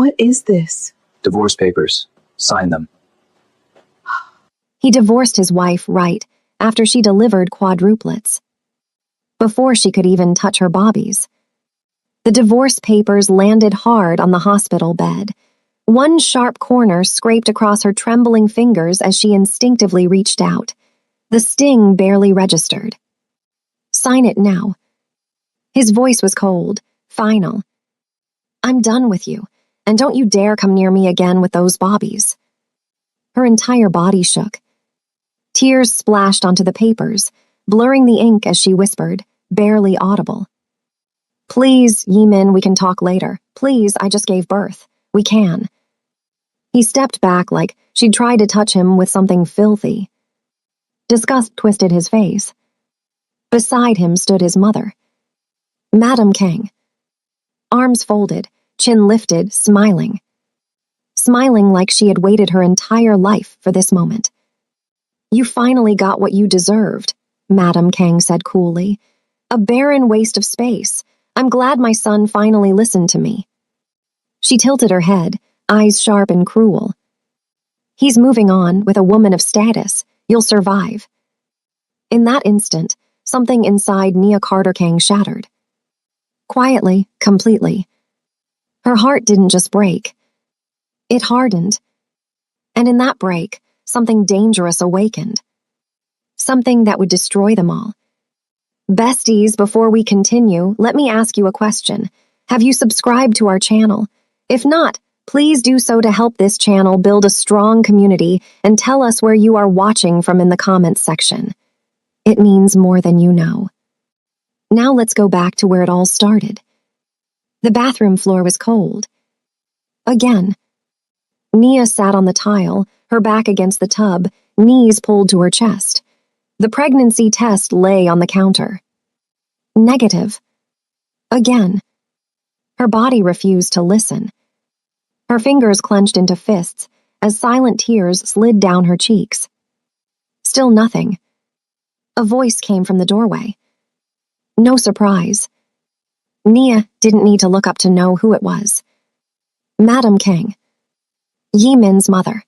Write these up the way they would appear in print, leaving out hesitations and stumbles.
What is this? Divorce papers. Sign them. He divorced his wife right after she delivered quadruplets. Before she could even touch her bobbies. The divorce papers landed hard on the hospital bed. One sharp corner scraped across her trembling fingers as she instinctively reached out. The sting barely registered. Sign it now. His voice was cold, final. I'm done with you, and don't you dare come near me again with those bobbies. Her entire body shook. Tears splashed onto the papers, blurring the ink as she whispered, barely audible. Please, Yimin, we can talk later. Please, I just gave birth. We can. He stepped back like she'd tried to touch him with something filthy. Disgust twisted his face. Beside him stood his mother. Madame Kang. Arms folded, chin lifted, smiling. Smiling like she had waited her entire life for this moment. You finally got what you deserved, Madame Kang said coolly. A barren waste of space. I'm glad my son finally listened to me. She tilted her head, eyes sharp and cruel. He's moving on with a woman of status. You'll survive. In that instant, something inside Nia Carter Kang shattered. Quietly, completely. Her heart didn't just break. It hardened. And in that break, something dangerous awakened. Something that would destroy them all. Besties, before we continue, let me ask you a question. Have you subscribed to our channel? If not, please do so to help this channel build a strong community and tell us where you are watching from in the comments section. It means more than you know. Now let's go back to where it all started. The bathroom floor was cold. Again. Nia sat on the tile, her back against the tub, knees pulled to her chest. The pregnancy test lay on the counter. Negative. Again. Her body refused to listen. Her fingers clenched into fists as silent tears slid down her cheeks. Still nothing. A voice came from the doorway. No surprise. Nia didn't need to look up to know who it was. Madame Kang. Yimin's mother.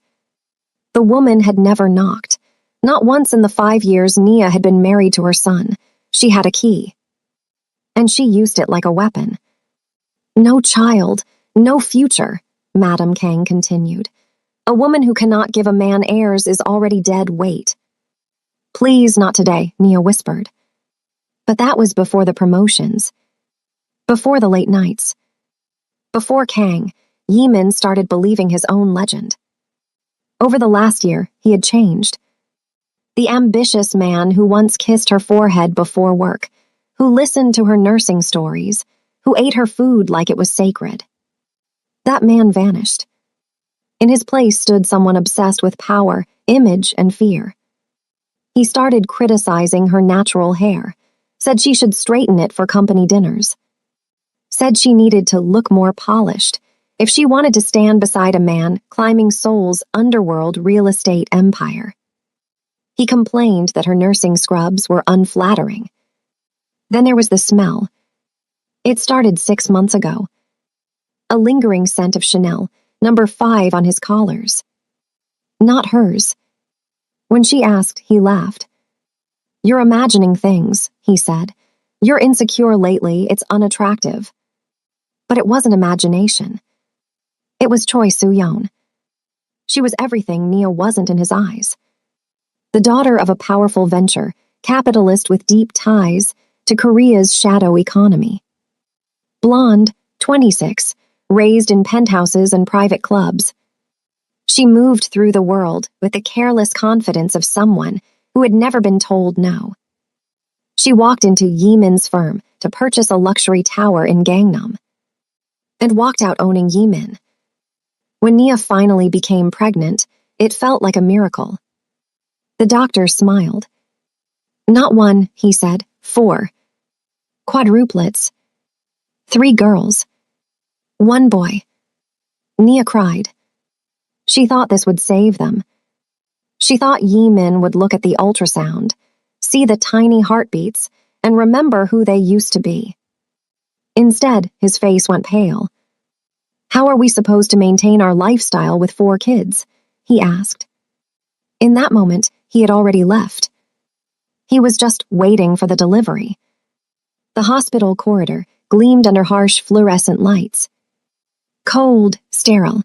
The woman had never knocked. Not once in the 5 years Nia had been married to her son. She had a key. And she used it like a weapon. No child, no future, Madame Kang continued. A woman who cannot give a man heirs is already dead weight. Please, not today, Nia whispered. But that was before the promotions. Before the late nights. Before Kang, Yimin started believing his own legend. Over the last year, he had changed. The ambitious man who once kissed her forehead before work, who listened to her nursing stories, who ate her food like it was sacred. That man vanished. In his place stood someone obsessed with power, image, and fear. He started criticizing her natural hair, said she should straighten it for company dinners. Said she needed to look more polished if she wanted to stand beside a man climbing Seoul's underworld real estate empire. He complained that her nursing scrubs were unflattering. Then there was the smell. It started 6 months ago. A lingering scent of Chanel, number 5 on his collars. Not hers. When she asked, he laughed. You're imagining things, he said. You're insecure lately, it's unattractive. But it wasn't imagination. It was Choi Soo-yeon. She was everything Nia wasn't in his eyes. The daughter of a powerful venture, capitalist with deep ties to Korea's shadow economy. Blonde, 26, raised in penthouses and private clubs. She moved through the world with the careless confidence of someone who had never been told no. She walked into Yimin's firm to purchase a luxury tower in Gangnam, and walked out owning Yimin. When Nia finally became pregnant, it felt like a miracle. The doctor smiled. Not 1, he said, 4. Quadruplets. 3 girls. 1 boy. Nia cried. She thought this would save them. She thought Yimin would look at the ultrasound, see the tiny heartbeats, and remember who they used to be. Instead, his face went pale. How are we supposed to maintain our lifestyle with 4 kids? He asked. In that moment, he had already left. He was just waiting for the delivery. The hospital corridor gleamed under harsh fluorescent lights. Cold, sterile.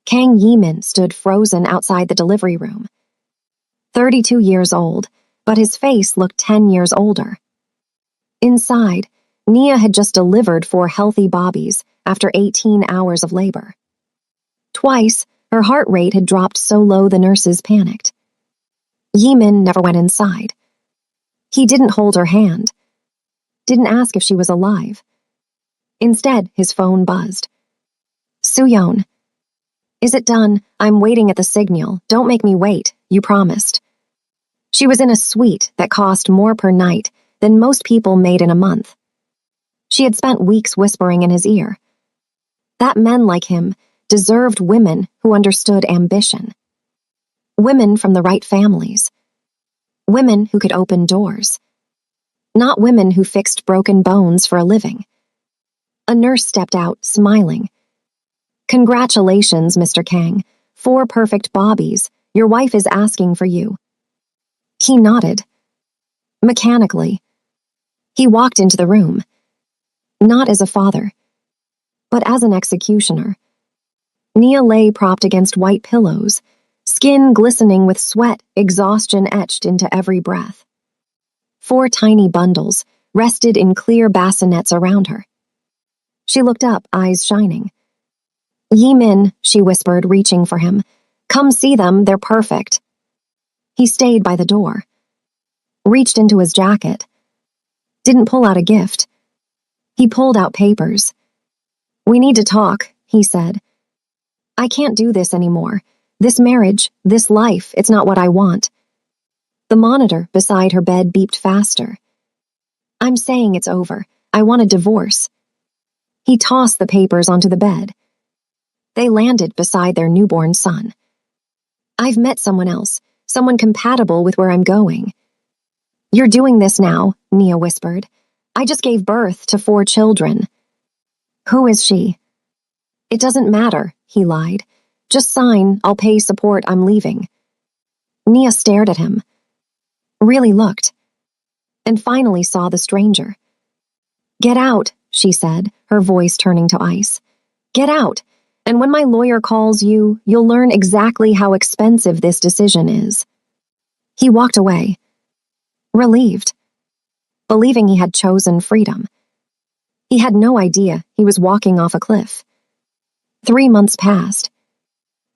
Kang Yeeman stood frozen outside the delivery room. 32 years old, but his face looked 10 years older. Inside, Nia had just delivered 4 healthy bobbies after 18 hours of labor. Twice, her heart rate had dropped so low the nurses panicked. Yeeman never went inside. He didn't hold her hand, didn't ask if she was alive. Instead, his phone buzzed. Soo-yeon. Is it done? I'm waiting at the signal. Don't make me wait, you promised. She was in a suite that cost more per night than most people made in a month. She had spent weeks whispering in his ear. That men like him deserved women who understood ambition. Women from the right families. Women who could open doors. Not women who fixed broken bones for a living. A nurse stepped out, smiling. Congratulations, Mr. Kang. 4 perfect bobbies. Your wife is asking for you. He nodded. Mechanically. He walked into the room. Not as a father, but as an executioner. Nia lay propped against white pillows, skin glistening with sweat, exhaustion etched into every breath. 4 tiny bundles rested in clear bassinets around her. She looked up, eyes shining. Yeeman, she whispered, reaching for him. Come see them, they're perfect. He stayed by the door. Reached into his jacket. Didn't pull out a gift. He pulled out papers. We need to talk, he said. I can't do this anymore. This marriage, this life, it's not what I want. The monitor beside her bed beeped faster. I'm saying it's over. I want a divorce. He tossed the papers onto the bed. They landed beside their newborn son. I've met someone else, someone compatible with where I'm going. You're doing this now, Nia whispered. I just gave birth to 4 children. Who is she? It doesn't matter, he lied. Just sign, I'll pay support, I'm leaving. Nia stared at him. Really looked. And finally saw the stranger. Get out, she said, her voice turning to ice. Get out. And when my lawyer calls you, you'll learn exactly how expensive this decision is. He walked away. Relieved. Believing he had chosen freedom. He had no idea he was walking off a cliff. 3 months passed.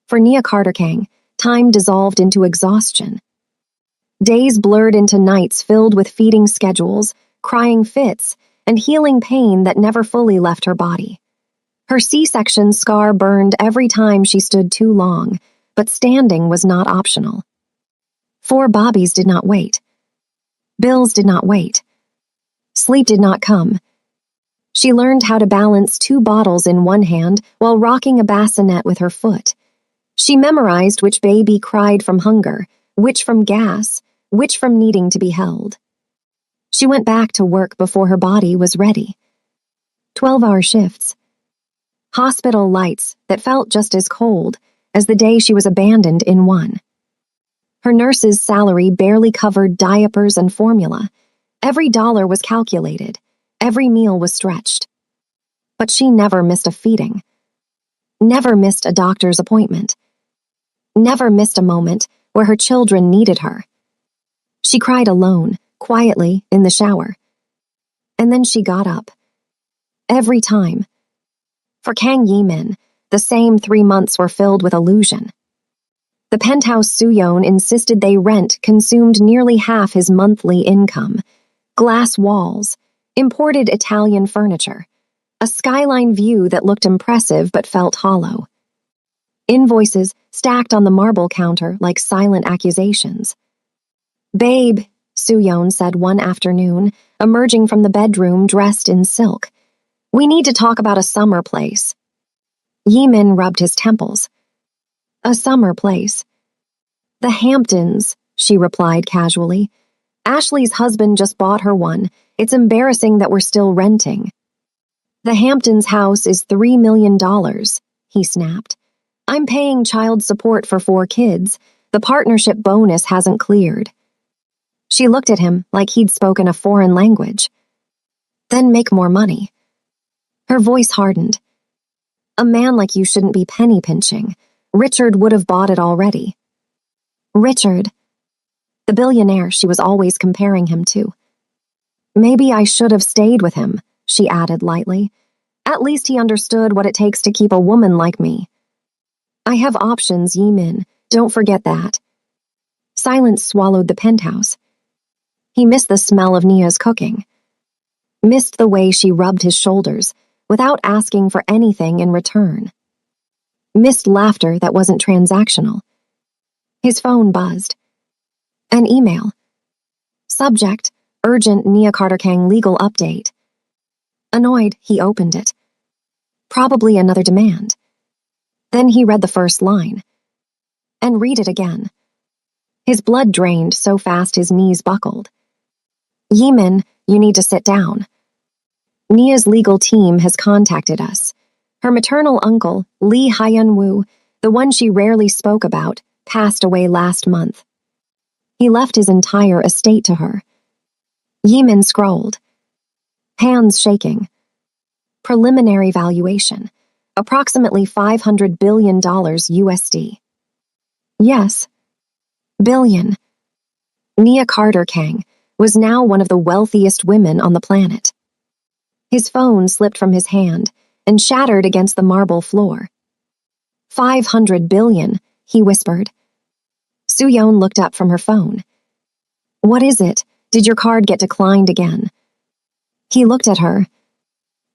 For Nia Carter-Kang, time dissolved into exhaustion. Days blurred into nights filled with feeding schedules, crying fits, and healing pain that never fully left her body. Her C-section scar burned every time she stood too long, but standing was not optional. 4 bobbies did not wait. Bills did not wait. Sleep did not come. She learned how to balance 2 bottles in one hand while rocking a bassinet with her foot. She memorized which baby cried from hunger, which from gas, which from needing to be held. She went back to work before her body was ready. 12-hour shifts. Hospital lights that felt just as cold as the day she was abandoned in one. Her nurse's salary barely covered diapers and formula. Every dollar was calculated. Every meal was stretched. But she never missed a feeding. Never missed a doctor's appointment. Never missed a moment where her children needed her. She cried alone, quietly, in the shower. And then she got up. Every time. For Kang Yeeman, the same 3 months were filled with illusion. The penthouse Soo-yeon insisted they rent consumed nearly half his monthly income. Glass walls, imported Italian furniture, a skyline view that looked impressive but felt hollow. Invoices stacked on the marble counter like silent accusations. Babe, Soo-yeon said one afternoon, emerging from the bedroom dressed in silk. We need to talk about a summer place. Yeeman rubbed his temples. A summer place. The Hamptons, she replied casually. Ashley's husband just bought her one. It's embarrassing that we're still renting. The Hamptons house is $3 million, he snapped. I'm paying child support for 4 kids. The partnership bonus hasn't cleared. She looked at him like he'd spoken a foreign language. Then make more money. Her voice hardened. A man like you shouldn't be penny pinching. Richard would have bought it already. Richard, the billionaire she was always comparing him to. Maybe I should have stayed with him, she added lightly. At least he understood what it takes to keep a woman like me. I have options, Yi-min. Don't forget that. Silence swallowed the penthouse. He missed the smell of Nia's cooking. Missed the way she rubbed his shoulders without asking for anything in return. Missed laughter that wasn't transactional. His phone buzzed. An email. Subject, urgent Nia Carter-Kang legal update. Annoyed, he opened it. Probably another demand. Then he read the first line. And read it again. His blood drained so fast his knees buckled. Yi-min, you need to sit down. Nia's legal team has contacted us. Her maternal uncle, Lee Hyun-woo, the one she rarely spoke about, passed away last month. He left his entire estate to her. Yi-min scrolled. Hands shaking. Preliminary valuation. Approximately $500 billion USD. Yes. Billion. Nia Carter-Kang was now one of the wealthiest women on the planet. His phone slipped from his hand and shattered against the marble floor. 500 billion, he whispered. Soo-yeon looked up from her phone. What is it? Did your card get declined again? He looked at her.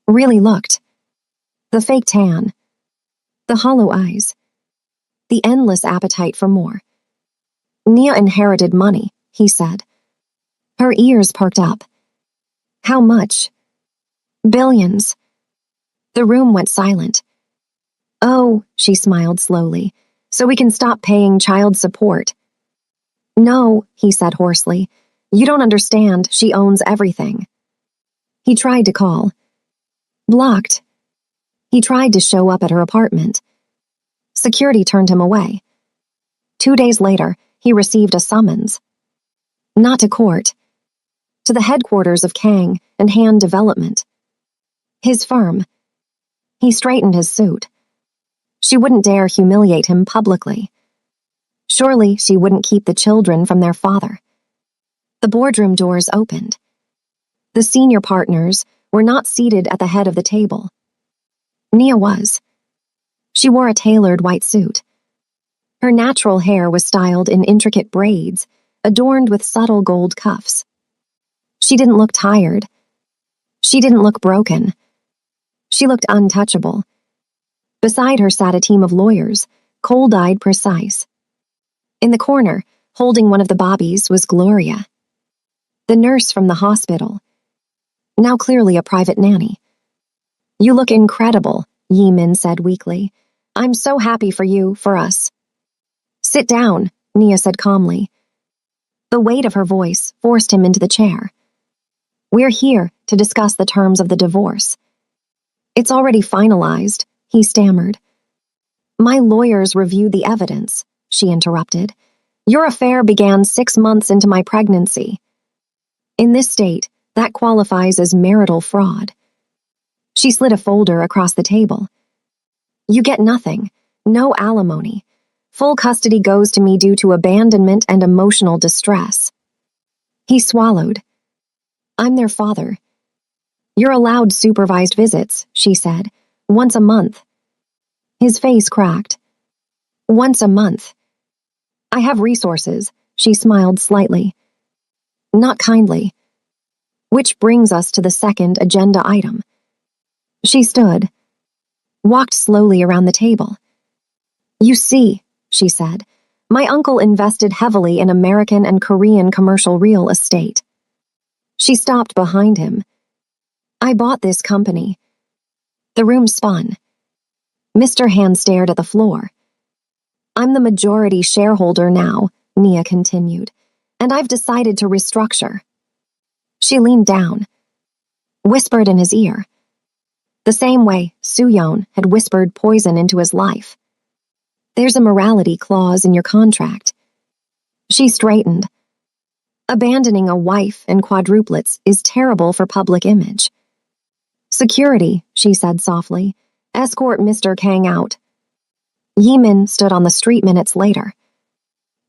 Really looked. The fake tan. The hollow eyes. The endless appetite for more. Nia inherited money, he said. Her ears perked up. How much? Billions. The room went silent. Oh, she smiled slowly, so we can stop paying child support. No, he said hoarsely. You don't understand, she owns everything. He tried to call. Blocked. He tried to show up at her apartment. Security turned him away. 2 days later, he received a summons. Not to court. To the headquarters of Kang and Han Development. His firm. He straightened his suit. She wouldn't dare humiliate him publicly. Surely she wouldn't keep the children from their father. The boardroom doors opened. The senior partners were not seated at the head of the table. Nia was. She wore a tailored white suit. Her natural hair was styled in intricate braids, adorned with subtle gold cuffs. She didn't look tired. She didn't look broken. She looked untouchable. Beside her sat a team of lawyers, cold-eyed precise. In the corner, holding one of the bobbies, was Gloria, the nurse from the hospital, now clearly a private nanny. You look incredible, Yi-min said weakly. I'm so happy for you, for us. Sit down, Nia said calmly. The weight of her voice forced him into the chair. We're here to discuss the terms of the divorce. It's already finalized, he stammered. My lawyers reviewed the evidence, she interrupted. Your affair began 6 months into my pregnancy. In this state, that qualifies as marital fraud. She slid a folder across the table. You get nothing, no alimony. Full custody goes to me due to abandonment and emotional distress. He swallowed. I'm their father. You're allowed supervised visits, she said, once a month. His face cracked. Once a month. I have resources, she smiled slightly. Not kindly. Which brings us to the second agenda item. She stood, walked slowly around the table. You see, she said, my uncle invested heavily in American and Korean commercial real estate. She stopped behind him. I bought this company. The room spun. Mr. Han stared at the floor. I'm the majority shareholder now, Nia continued, and I've decided to restructure. She leaned down, whispered in his ear. the same way Soo-yeon had whispered poison into his life. There's a morality clause in your contract. She straightened. Abandoning a wife and quadruplets is terrible for public image. Security, she said softly. Escort Mr. Kang out. Yeemin stood on the street minutes later,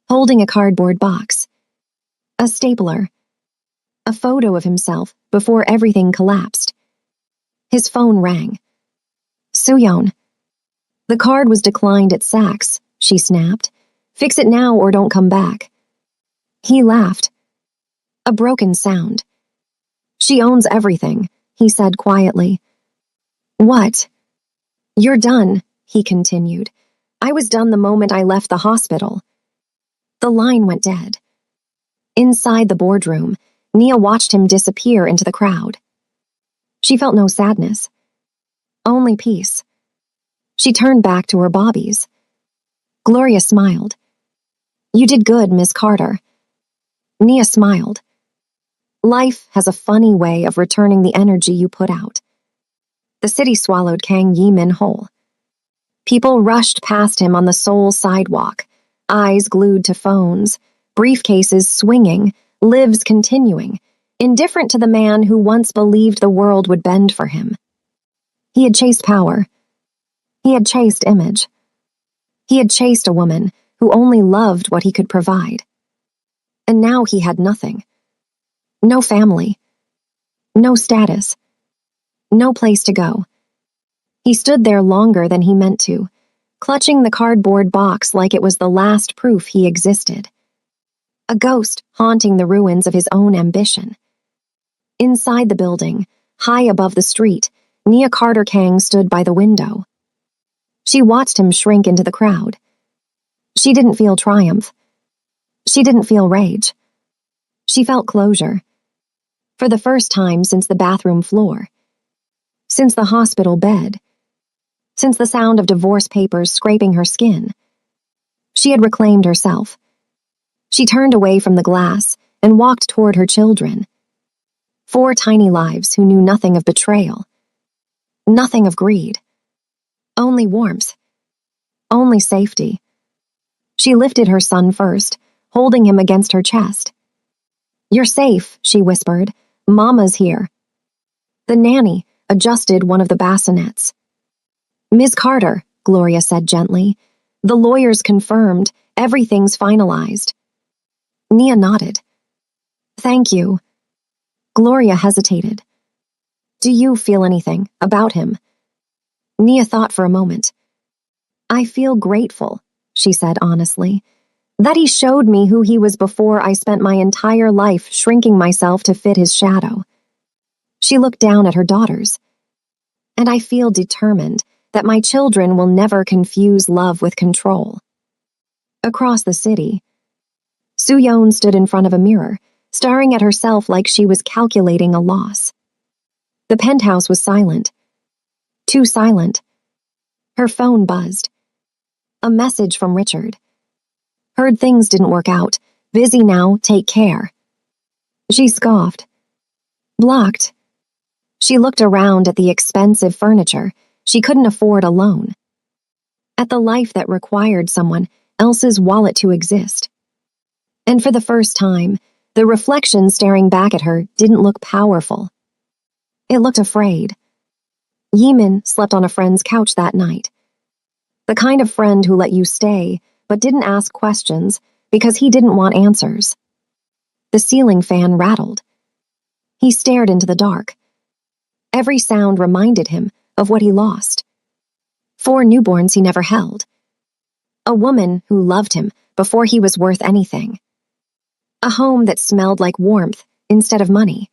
holding a cardboard box, a stapler, a photo of himself before everything collapsed. His phone rang. Soo-yeon. The card was declined at Saks, she snapped. Fix it now or don't come back. He laughed. A broken sound. She owns everything, he said quietly. What? You're done, he continued. I was done the moment I left the hospital. The line went dead. Inside the boardroom, Nia watched him disappear into the crowd. She felt no sadness, only peace. She turned back to her bobbies. Gloria smiled. You did good, Miss Carter. Nia smiled. Life has a funny way of returning the energy you put out. The city swallowed Kang Yeemin whole. People rushed past him on the Seoul sidewalk, eyes glued to phones, briefcases swinging, lives continuing, indifferent to the man who once believed the world would bend for him. He had chased power. He had chased image. He had chased a woman who only loved what he could provide. And now he had nothing. No family. No status. No place to go. He stood there longer than he meant to, clutching the cardboard box like it was the last proof he existed. A ghost haunting the ruins of his own ambition. Inside the building, high above the street, Nia Carter Kang stood by the window. She watched him shrink into the crowd. She didn't feel triumph. She didn't feel rage. She felt closure. For the first time since the bathroom floor. Since the hospital bed. Since the sound of divorce papers scraping her skin. She had reclaimed herself. She turned away from the glass and walked toward her children. 4 tiny lives who knew nothing of betrayal. Nothing of greed. Only warmth. Only safety. She lifted her son first, holding him against her chest. You're safe, she whispered. Mama's here. The nanny adjusted one of the bassinets. Ms. Carter, Gloria said gently. The lawyers confirmed. Everything's finalized. Nia nodded. Thank you. Gloria hesitated. Do you feel anything about him? Nia thought for a moment. I feel grateful, she said honestly, that he showed me who he was before I spent my entire life shrinking myself to fit his shadow. She looked down at her daughters. And I feel determined that my children will never confuse love with control. Across the city, Soo-yeon stood in front of a mirror, staring at herself like she was calculating a loss. The penthouse was silent. Too silent. Her phone buzzed. A message from Richard. Heard things didn't work out. Busy now, take care. She scoffed. Blocked. She looked around at the expensive furniture she couldn't afford alone. At the life that required someone else's wallet to exist. And for the first time, the reflection staring back at her didn't look powerful. It looked afraid. Yeemin slept on a friend's couch that night. The kind of friend who let you stay, but didn't ask questions because he didn't want answers. The ceiling fan rattled. He stared into the dark. Every sound reminded him of what he lost. 4 newborns he never held. A woman who loved him before he was worth anything. A home that smelled like warmth instead of money.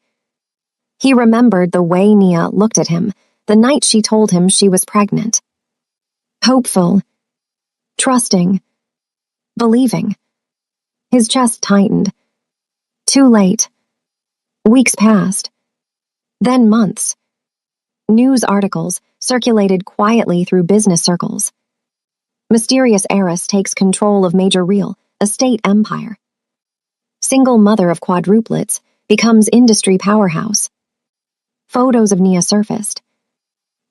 He remembered the way Nia looked at him the night she told him she was pregnant. Hopeful. Trusting. Believing. His chest tightened. Too late. Weeks passed. Then months. News articles circulated quietly through business circles. Mysterious heiress takes control of major real estate empire. Single mother of quadruplets becomes industry powerhouse. Photos of Nia surfaced.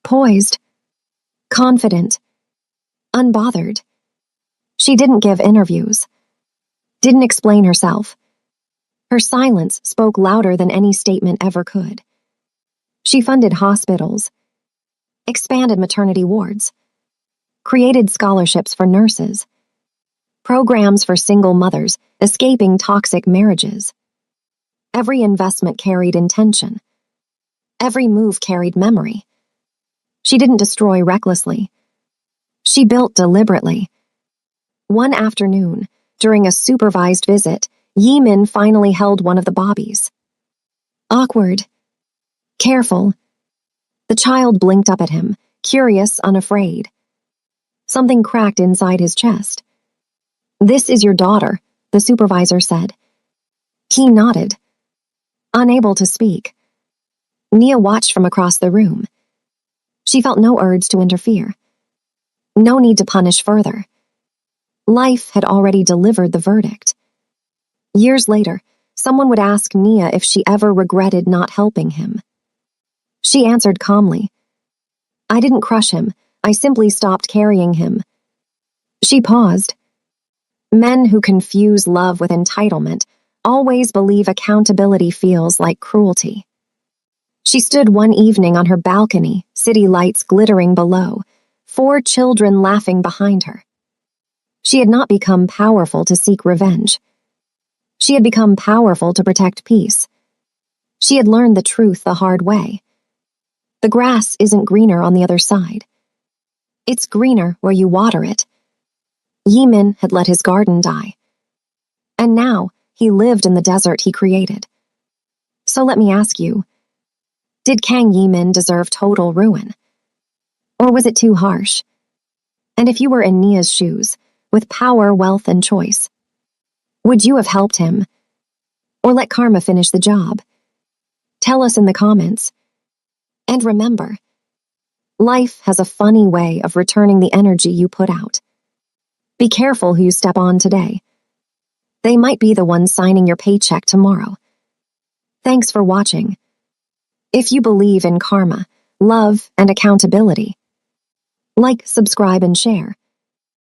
poised, confident, unbothered. She didn't give interviews, didn't explain herself. Her silence spoke louder than any statement ever could. She funded hospitals, expanded maternity wards, created scholarships for nurses, programs for single mothers escaping toxic marriages. Every investment carried intention. Every move carried memory. She didn't destroy recklessly. She built deliberately. One afternoon, during a supervised visit, Yimin finally held one of the bobbies. Awkward. Careful. The child blinked up at him, curious, unafraid. Something cracked inside his chest. "This is your daughter," the supervisor said. He nodded, unable to speak. Nia watched from across the room. She felt no urge to interfere. No need to punish further. Life had already delivered the verdict. Years later, someone would ask Nia if she ever regretted not helping him. She answered calmly, "I didn't crush him. I simply stopped carrying him." She paused. Men who confuse love with entitlement always believe accountability feels like cruelty. She stood one evening on her balcony, city lights glittering below, 4 children laughing behind her. She had not become powerful to seek revenge. She had become powerful to protect peace. She had learned the truth the hard way. The grass isn't greener on the other side. It's greener where you water it. Yimin had let his garden die. And now he lived in the desert he created. So let me ask you, did Kang Yimin deserve total ruin? Or was it too harsh? And if you were in Nia's shoes, with power, wealth, and choice, would you have helped him? Or let karma finish the job? Tell us in the comments. And remember, life has a funny way of returning the energy you put out. Be careful who you step on today. They might be the ones signing your paycheck tomorrow. Thanks for watching. If you believe in karma, love, and accountability, like, subscribe, and share.